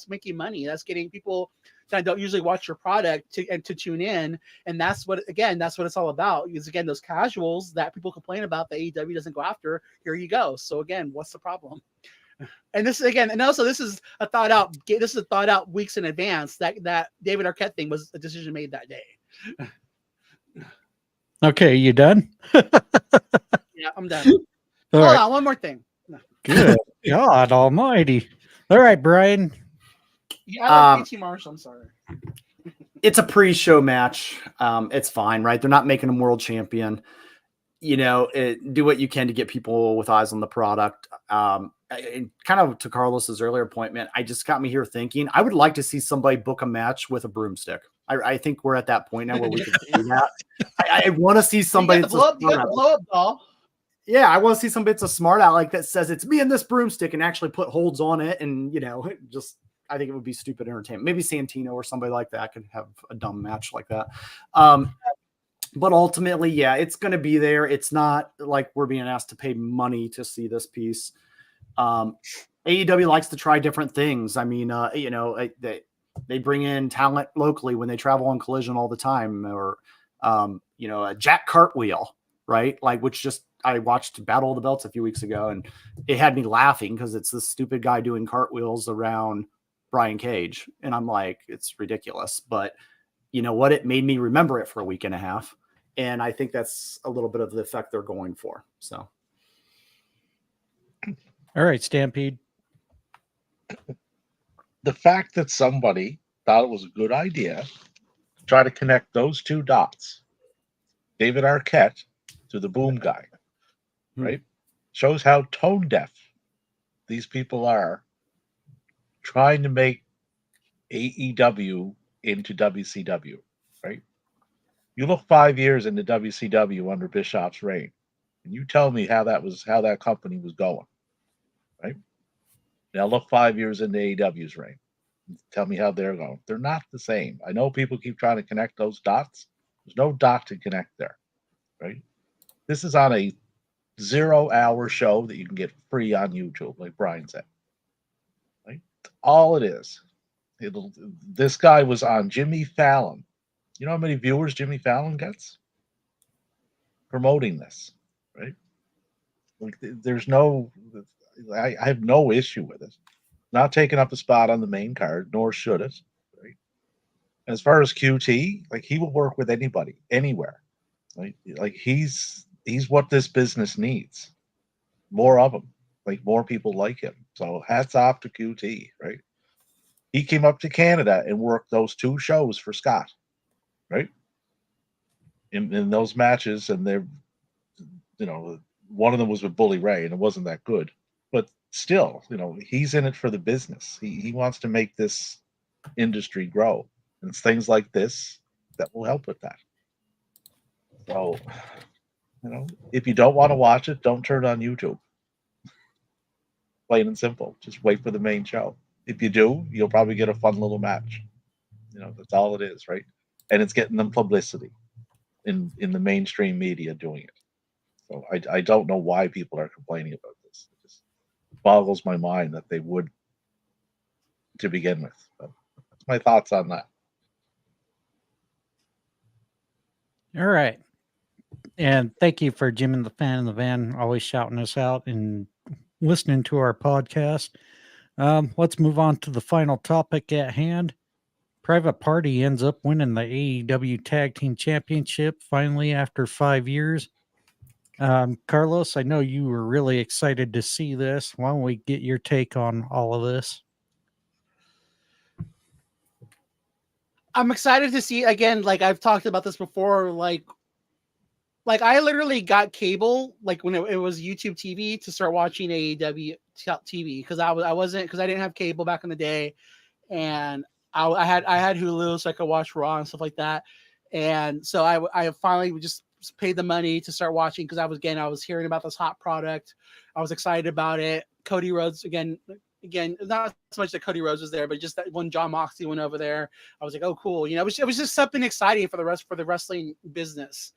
making money. That's getting people that don't usually watch your product to tune in. And that's what it's all about. Is again, those casuals that people complain about that AEW doesn't go after. Here you go. So again, what's the problem? And this again, and also this is a thought out weeks in advance. That David Arquette thing was a decision made that day. Okay, you done? Yeah, I'm done. Hold on, one more thing. Good God Almighty! All right, Brian. Yeah, PT Marshall. I'm sorry. It's a pre-show match. It's fine, right? They're not making him world champion. You know, do what you can to get people with eyes on the product. And kind of to Carlos's earlier point, man, I just got me here thinking I would like to see somebody book a match with a broomstick. I think we're at that point now where we can do that. I want to see somebody that's blow up doll. Yeah, I want to see somebody that's a smart aleck that says it's me and this broomstick and actually put holds on it, and you know, just I think it would be stupid entertainment. Maybe Santino or somebody like that could have a dumb match like that. But ultimately, yeah, it's going to be there. It's not like we're being asked to pay money to see this piece. AEW likes to try different things. I mean, you know, they bring in talent locally when they travel on Collision all the time, or you know, a Jack Cartwheel, right? Like, which just I watched Battle of the Belts a few weeks ago, and it had me laughing because it's this stupid guy doing cartwheels around Brian Cage, and I'm like, it's ridiculous. But you know what? It made me remember it for a week and a half, and I think that's a little bit of the effect they're going for. So, all right, Stampede. The fact that somebody thought it was a good idea to try to connect those two dots, David Arquette to the boom guy, right, shows how tone deaf these people are trying to make AEW into WCW, right? You look 5 years into WCW under Bischoff's reign, and you tell me how that company was going, right? Now look 5 years into AEW's reign. Tell me how they're going. They're not the same. I know people keep trying to connect those dots. There's no dot to connect there, right? This is on a 0-hour show that you can get free on YouTube, like Brian said. Right? All it is. This guy was on Jimmy Fallon. You know how many viewers Jimmy Fallon gets? Promoting this, right? Like, there's no, I have no issue with it. Not taking up a spot on the main card, nor should it. Right? And as far as QT, like, he will work with anybody, anywhere. Right? Like, he's what this business needs. More of him. Like, more people like him. So hats off to QT, right? He came up to Canada and worked those 2 shows for Scott, right? In those matches, and they're, one of them was with Bully Ray, and it wasn't that good. But still, he's in it for the business. He wants to make this industry grow. And it's things like this that will help with that. So, if you don't want to watch it, don't turn on YouTube. Plain and simple. Just wait for the main show. If you do, you'll probably get a fun little match. That's all it is, right? And it's getting them publicity in the mainstream media doing it. So I don't know why people are complaining about this. It just boggles my mind that they would to begin with. But that's my thoughts on that. All right. And thank you for Jim and the Fan in the Van always shouting us out and listening to our podcast. Let's move on to the final topic at hand. Private Party ends up winning the AEW Tag Team Championship finally after 5 years. Carlos, I know you were really excited to see this. Why don't we get your take on all of this? I'm excited to see, again, like I've talked about this before, like I literally got cable, like when it was YouTube TV, to start watching AEW TV, because I didn't have cable back in the day, and I had Hulu, so I could watch Raw and stuff like that. And so I finally just paid the money to start watching, because I was hearing about this hot product. I was excited about it. Cody Rhodes again, not so much that Cody Rhodes was there, but just that when John Moxley went over there, I was like, oh cool. It was just something exciting for the wrestling business.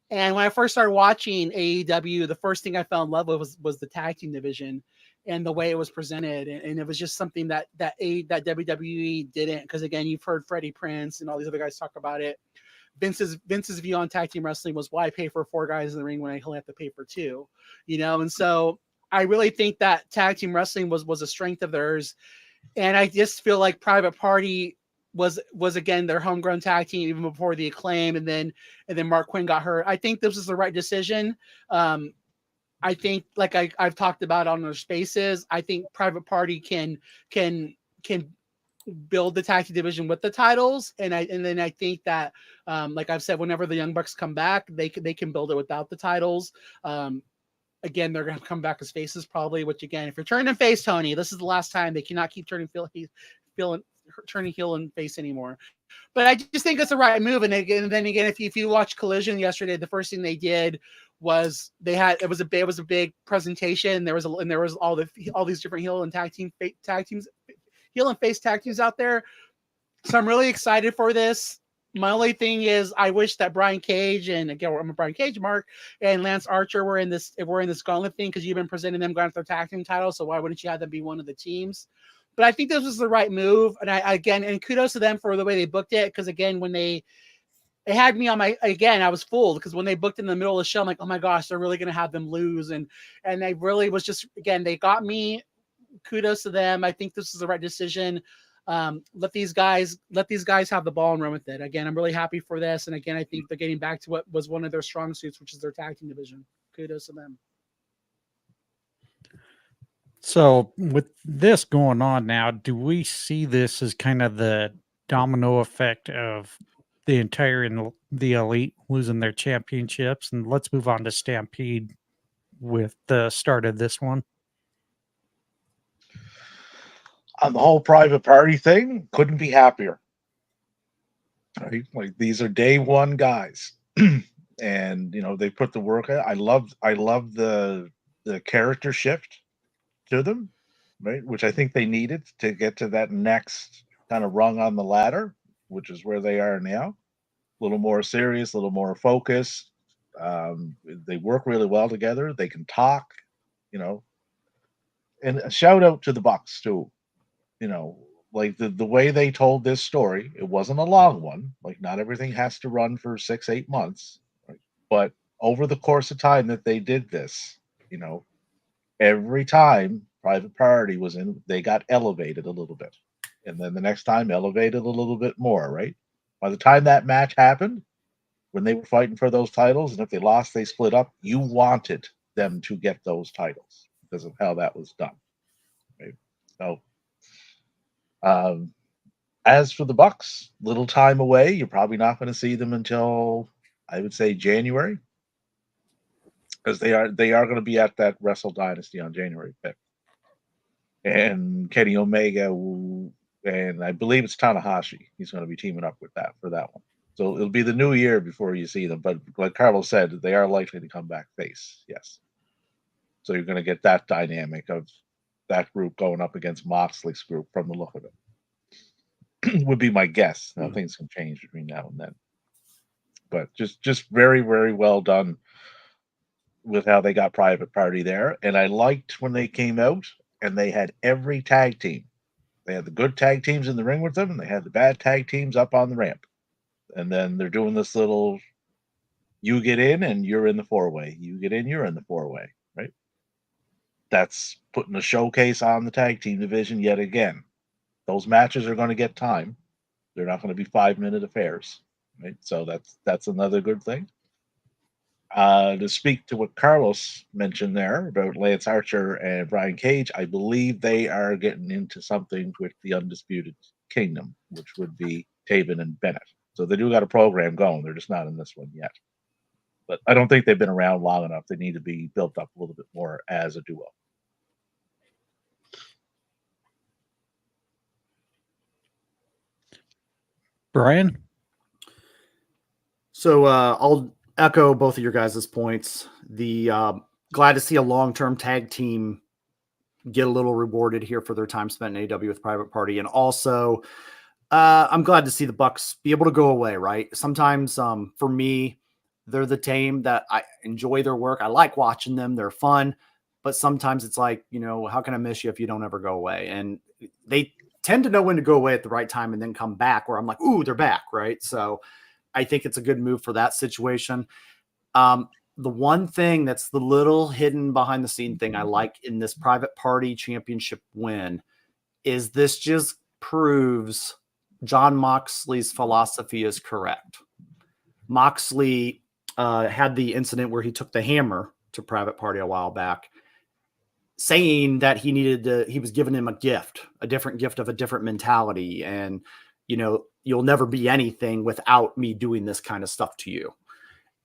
And when I first started watching AEW, the first thing I fell in love with was the tag team division and the way it was presented. And it was just something that WWE didn't, because again, you've heard Freddie Prinze and all these other guys talk about it. Vince's view on tag team wrestling was, why pay for 4 guys in the ring when I only have to pay for 2, And so I really think that tag team wrestling was a strength of theirs. And I just feel like Private Party was again their homegrown tag team even before the Acclaim, and then Mark Quinn got hurt. I think this was the right decision. I think, like I've talked about on their spaces, I think Private Party can build the tag team division with the titles, and then I think that like I've said, whenever the Young Bucks come back, they can build it without the titles. Again, they're going to come back as faces probably, which again, if you're turning face, Tony, this is the last time. They cannot keep turning heel and face anymore. But I just think it's the right move. And then again, if you watch Collision yesterday, the first thing they did was it was a big presentation. There was all these different heel and heel and face tag teams out there. So I'm really excited for this. My only thing is, I wish that Brian Cage, and again, I'm a Brian Cage mark, and Lance Archer were in this gauntlet thing, because you've been presenting them going for their tag team title. So why wouldn't you have them be one of the teams? But I think this was the right move. And kudos to them for the way they booked it. Because again, when they had me on I was fooled, because when they booked in the middle of the show, I'm like, oh my gosh, they're really going to have them lose. And they really was just, again, they got me. Kudos to them. I think this is the right decision. Let these guys have the ball and run with it. Again, I'm really happy for this. And again, I think they're getting back to what was one of their strong suits, which is their tag team division. Kudos to them. So with this going on now, do we see this as kind of the domino effect of the the Elite losing their championships? And let's move on to Stampede with the start of this one. On the whole Private Party thing, couldn't be happier. Right? Like, these are day one guys. And they put the work in. I love the character shift to them, right? Which I think they needed to get to that next kind of rung on the ladder, which is where they are now. A little more serious, a little more focused. They work really well together. They can talk, you know. And a shout out to the Bucks too. You know, like the way they told this story, it wasn't a long one. Like not everything has to run for 6-8 months, right? But over the course of time that they did this, you know, every time Private Party was in, they got elevated a little bit. And then the next time elevated a little bit more, right? By the time that match happened, when they were fighting for those titles, and if they lost, they split up, you wanted them to get those titles because of how that was done. Right? So as for the Bucks, little time away. You're probably not going to see them until I would say January, because they are going to be at that Wrestle Dynasty on January 5th. And Kenny Omega and I believe it's Tanahashi. He's going to be teaming up with that for that one. So it'll be the new year before you see them. But like Carlos said, they are likely to come back face. Yes. So you're going to get that dynamic of that group going up against Moxley's group from the look of it. Would be my guess. Now things can change between now and then. But just very, very well done with how they got Private Party there. And I liked when they came out and they had every tag team. They had the good tag teams in the ring with them, and they had the bad tag teams up on the ramp. And then they're doing this little, you get in and you're in the 4-way. You get in, you're in the 4-way, right? That's putting a showcase on the tag team division yet again. Those matches are going to get time. They're not going to be 5-minute affairs, right? So that's another good thing. To speak to what Carlos mentioned there about Lance Archer and Brian Cage, I believe they are getting into something with the Undisputed Kingdom, which would be Taven and Bennett. So they do got a program going. They're just not in this one yet. But I don't think they've been around long enough. They need to be built up a little bit more as a duo. Brian? So I'll echo both of your guys' points. The glad to see a long-term tag team get a little rewarded here for their time spent in AEW with Private Party, and also I'm glad to see the Bucks be able to go away. Right? Sometimes for me, they're the team that I enjoy their work. I like watching them; they're fun. But sometimes it's like, you know, how can I miss you if you don't ever go away? And they tend to know when to go away at the right time and then come back. Where I'm like, ooh, they're back, right? So I think it's a good move for that situation. The one thing that's the little hidden behind the scene thing I like in this Private Party championship win is this just proves John Moxley's philosophy is correct. Moxley had the incident where he took the hammer to Private Party a while back, saying that he was giving him a different gift of a different mentality. And, you know, you'll never be anything without me doing this kind of stuff to you.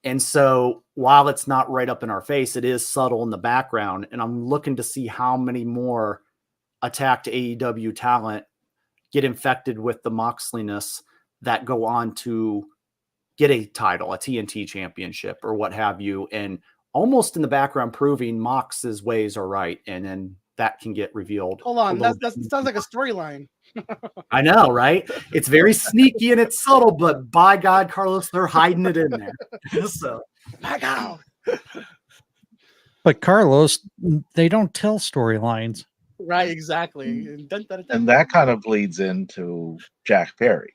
And so while it's not right up in our face, it is subtle in the background. And I'm looking to see how many more attacked AEW talent get infected with the Moxliness that go on to get a title, a TNT championship or what have you. And almost in the background proving Mox's ways are right. And then that can get revealed. Hold on. That sounds like a storyline. I know, right? It's very sneaky and it's subtle, but by God, Carlos, they're hiding it in there. So, My God. But Carlos, they don't tell storylines. Right, exactly. And that kind of bleeds into Jack Perry,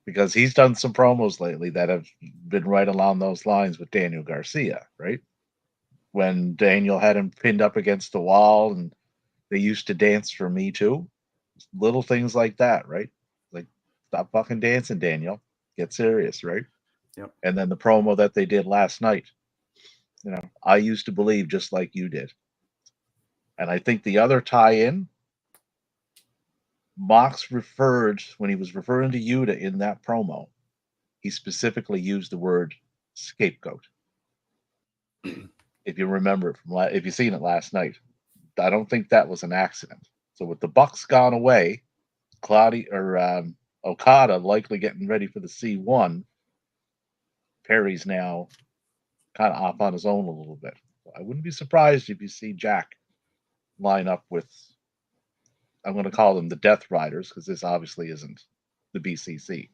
because he's done some promos lately that have been right along those lines with Daniel Garcia, right? When Daniel had him pinned up against the wall and they used to dance for me too. Little things like that, right? Like, stop fucking dancing, Daniel. Get serious, right? Yep. And then the promo that they did last night, you know, I used to believe just like you did. And I think the other tie-in, Mox referred, when he was referring to Yuta in that promo, he specifically used the word scapegoat. If you remember it if you've seen it last night, I don't think that was an accident. So with the Bucks gone away, Okada likely getting ready for the C1, Perry's now kind of off on his own a little bit. So I wouldn't be surprised if you see Jack line up with I'm going to call them the Death Riders because this obviously isn't the BCC.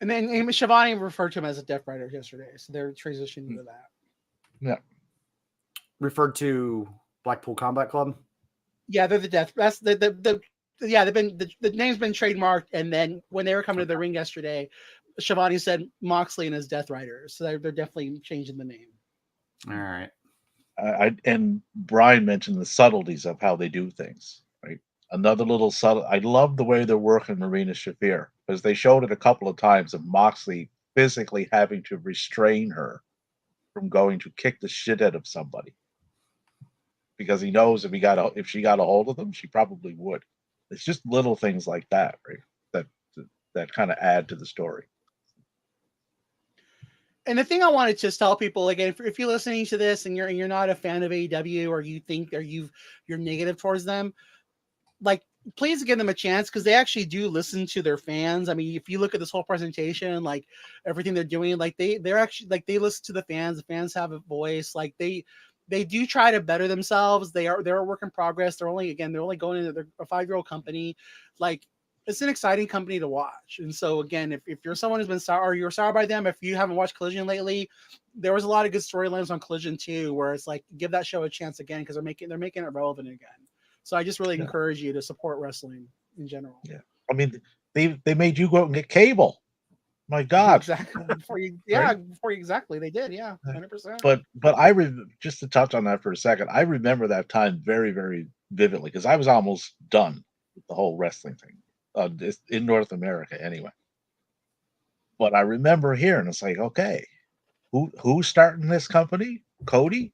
And then Shivani referred to him as a Death Rider yesterday, so they're transitioning to that. Yeah. Referred to Blackpool Combat Club. Yeah, they're the Death. That's the yeah. They've been the name's been trademarked, and then when they were coming to the ring yesterday, Shivani said Moxley and his Death Riders, so they're definitely changing the name. All right. And Brian mentioned the subtleties of how they do things, right? Another little subtle. I love the way they're working Marina Shafir because they showed it a couple of times of Moxley physically having to restrain her from going to kick the shit out of somebody because he knows if she got a hold of them, she probably would. It's just little things like that, right? That kind of add to the story. And the thing I wanted to just tell people again, if you're listening to this and you're not a fan of AEW or you're negative towards them, like please give them a chance because they actually do listen to their fans. I mean, if you look at this whole presentation, like everything they're doing, like they're actually like they listen to the fans. The fans have a voice. Like they do try to better themselves. They're a work in progress. They're only going into a 5-year-old company. Like it's an exciting company to watch. And so again, if you're someone who's been sour or you're sour by them, if you haven't watched Collision lately, there was a lot of good storylines on Collision too, where it's like give that show a chance again because they're making it relevant again. So I just really encourage you to support wrestling in general. Yeah, I mean they made you go out and get cable. My God, exactly. Exactly, they did. Yeah, 100%. But just to touch on that for a second, I remember that time very, very vividly because I was almost done with the whole wrestling thing in North America anyway. But I remember hearing it's like, okay, who's starting this company? Cody,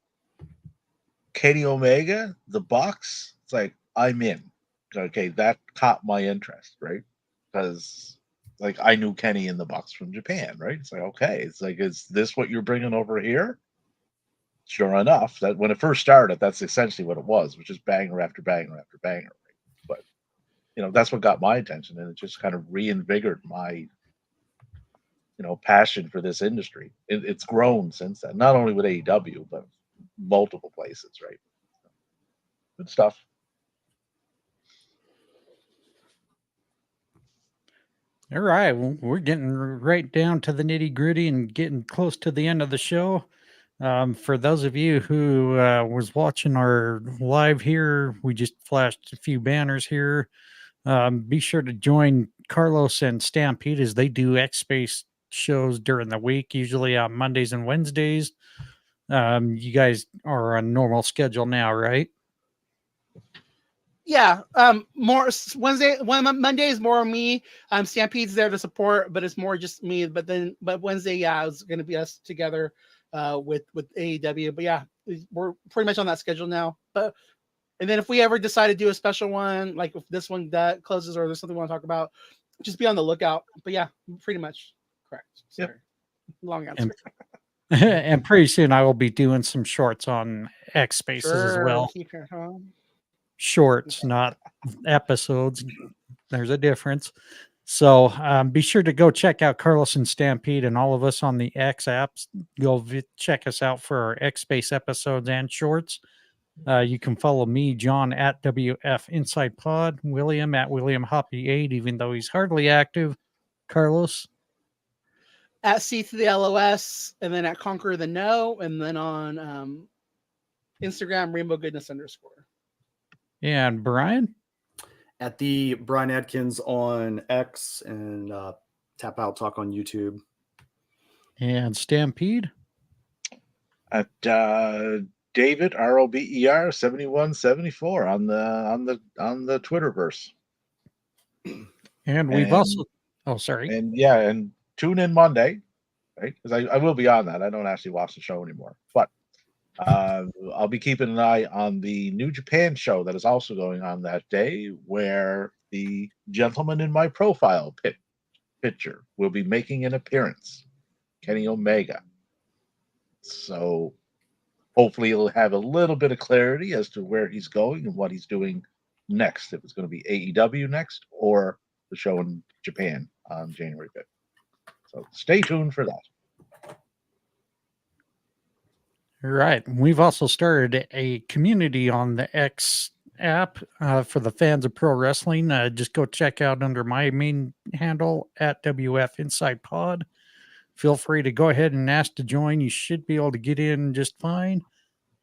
Kenny Omega, the Bucks. It's like I'm in. Okay, that caught my interest, right? Because like I knew Kenny and the Bucks from Japan, right? It's like, okay, it's like, is this what you're bringing over here? Sure enough, that when it first started, that's essentially what it was, which is banger after banger after banger. Right? But that's what got my attention, and it just kind of reinvigorated my passion for this industry. It's grown since then, not only with AEW but multiple places, right? Good stuff. All right, well, we're getting right down to the nitty gritty and getting close to the end of the show. For those of you who was watching our live here, we just flashed a few banners here. Be sure to join Carlos and Stampede as they do X-Space shows during the week, usually on Mondays and Wednesdays. You guys are on normal schedule now, right? Yeah, more Monday is more me. Stampede's there to support, but it's more just me. But Wednesday, yeah, it's going to be us together with AEW. But yeah, we're pretty much on that schedule now. And then if we ever decide to do a special one, like if this one that closes or there's something we want to talk about, just be on the lookout. But yeah, pretty much correct. Sorry. Yep. Long answer. And pretty soon I will be doing some shorts on X Spaces as well. Keep your home. Shorts, not episodes. There's a difference. So be sure to go check out Carlos and Stampede and all of us on the X apps. Go check us out for our X Space episodes and shorts. You can follow me, John, at WF Inside Pod, William at William Hoppy 8, even though he's hardly active. Carlos at C to the LOS, and then at Conquer the No, and then on Instagram, Rainbow Goodness _ and Brian at the Brian Adkins on X and Tap Out Talk on YouTube. And Stampede at David ROBER 7174 on the Twitterverse. And we've also and tune in Monday, right? Because I will be on that. I don't actually watch the show anymore, but I'll be keeping an eye on the New Japan show that is also going on that day, where the gentleman in my profile picture will be making an appearance, Kenny Omega. So hopefully he'll have a little bit of clarity as to where he's going and what he's doing next. If it's going to be AEW next or the show in Japan on January 5th. So stay tuned for that. Right. We've also started a community on the X app for the fans of pro wrestling. Just go check out under my main handle at WF Inside Pod. Feel free to go ahead and ask to join. You should be able to get in just fine.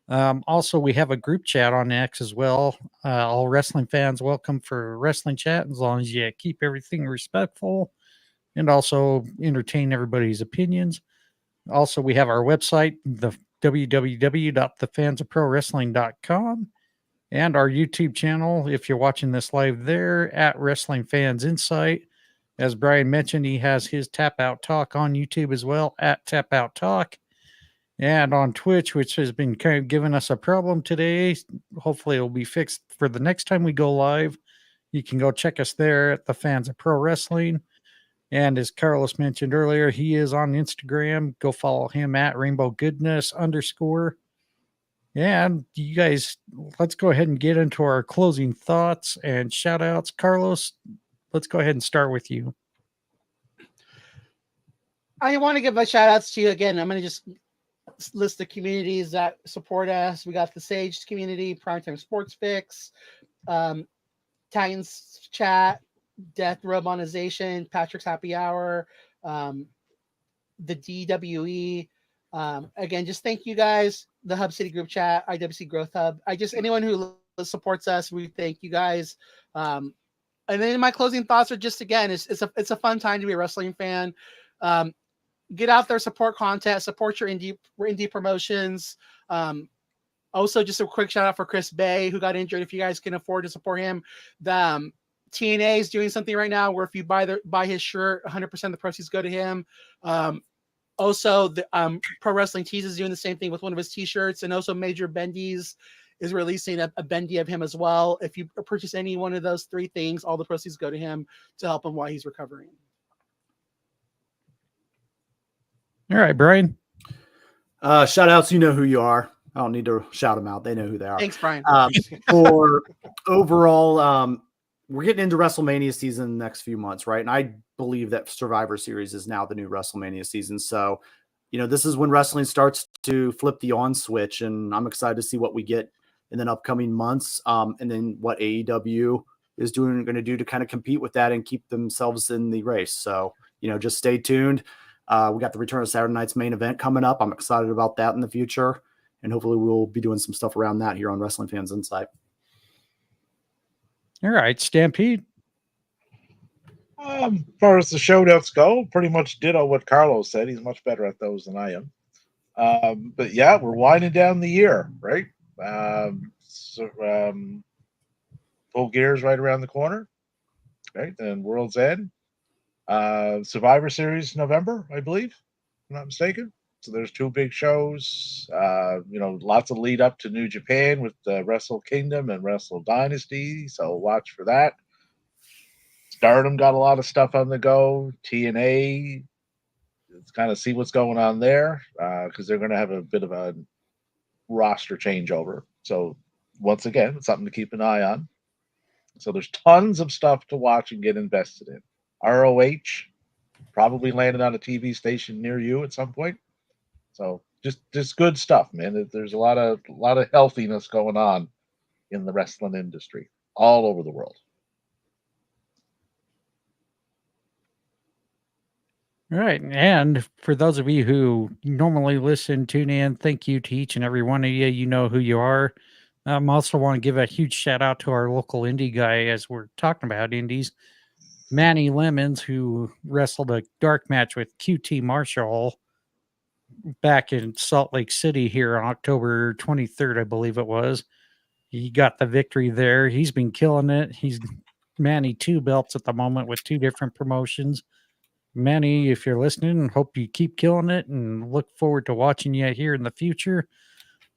Also, we have a group chat on X as well. All wrestling fans welcome for wrestling chat as long as you keep everything respectful and also entertain everybody's opinions. Also, we have our website, the www.thefansofprowrestling.com, and our YouTube channel. If you're watching this live there at Wrestling Fans Insight. As Brian mentioned, he has his Tap Out Talk on YouTube as well at Tap Out Talk. And on Twitch, which has been kind of giving us a problem today. Hopefully it'll be fixed for the next time we go live. You can go check us there at the Fans of Pro Wrestling. And as Carlos mentioned earlier, he is on Instagram. Go follow him at Rainbow Goodness _ And you guys, let's go ahead and get into our closing thoughts and shout outs. Carlos, let's go ahead and start with you. I want to give my shout outs to you again. I'm going to just list the communities that support us. We got the Sage community, Primetime Sports Fix, Titans Chat, Death Row Monetization, Patrick's Happy Hour, the DWE. Again, just thank you guys. The Hub City Group Chat, IWC Growth Hub. Anyone who supports us, we thank you guys. And then my closing thoughts are just, again, it's a fun time to be a wrestling fan. Get out there, support content, support your indie promotions. Also, just a quick shout out for Chris Bay, who got injured. If you guys can afford to support him, the TNA is doing something right now where if you buy his shirt, 100% of the proceeds go to him. Also, the Pro Wrestling Tees is doing the same thing with one of his T-shirts, and also Major Bendy's is releasing a bendy of him as well. If you purchase any one of those three things, all the proceeds go to him to help him while he's recovering. All right, Brian. Shout outs, you know who you are. I don't need to shout them out. They know who they are. Thanks, Brian. For overall, we're getting into WrestleMania season in the next few months, right? And I believe that Survivor Series is now the new WrestleMania season. So, this is when wrestling starts to flip the on switch, and I'm excited to see what we get in the upcoming months, and then what AEW is going to do to kind of compete with that and keep themselves in the race. So, just stay tuned. We got the return of Saturday night's main event coming up. I'm excited about that in the future, and hopefully we'll be doing some stuff around that here on Wrestling Fans Insight. All right, Stampede. As far as the show notes go, pretty much ditto what Carlos said. He's much better at those than I am. But yeah, we're winding down the year, right? Full Gear's right around the corner, right? And World's End. Survivor Series November, I believe, if I'm not mistaken. So there's two big shows. Lots of lead up to New Japan with Wrestle Kingdom and Wrestle Dynasty. So watch for that. Stardom got a lot of stuff on the go. TNA, let's kind of see what's going on there because they're going to have a bit of a roster changeover. So once again, it's something to keep an eye on. So there's tons of stuff to watch and get invested in. ROH probably landed on a TV station near you at some point. So just good stuff, man. There's a lot of healthiness going on in the wrestling industry all over the world. All right. And for those of you who normally listen, tune in, thank you to each and every one of you. You know who you are. I also want to give a huge shout out to our local indie guy as we're talking about indies. Manny Lemons, who wrestled a dark match with QT Marshall back in Salt Lake City here on October 23rd, I believe it was. He got the victory there. He's been killing it. He's Manny 2 belts at the moment with 2 different promotions. Manny, if you're listening, hope you keep killing it and look forward to watching you here in the future.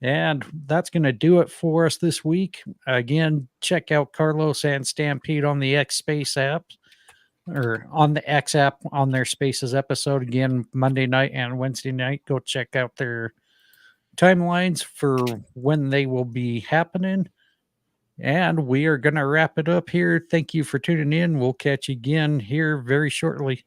And that's going to do it for us this week. Again, check out Carlos and Stampede on the X Space app or on the X app on their Spaces episode. Again, Monday night and Wednesday night. Go check out their timelines for when they will be happening. And we are going to wrap it up here. Thank you for tuning in. We'll catch you again here very shortly.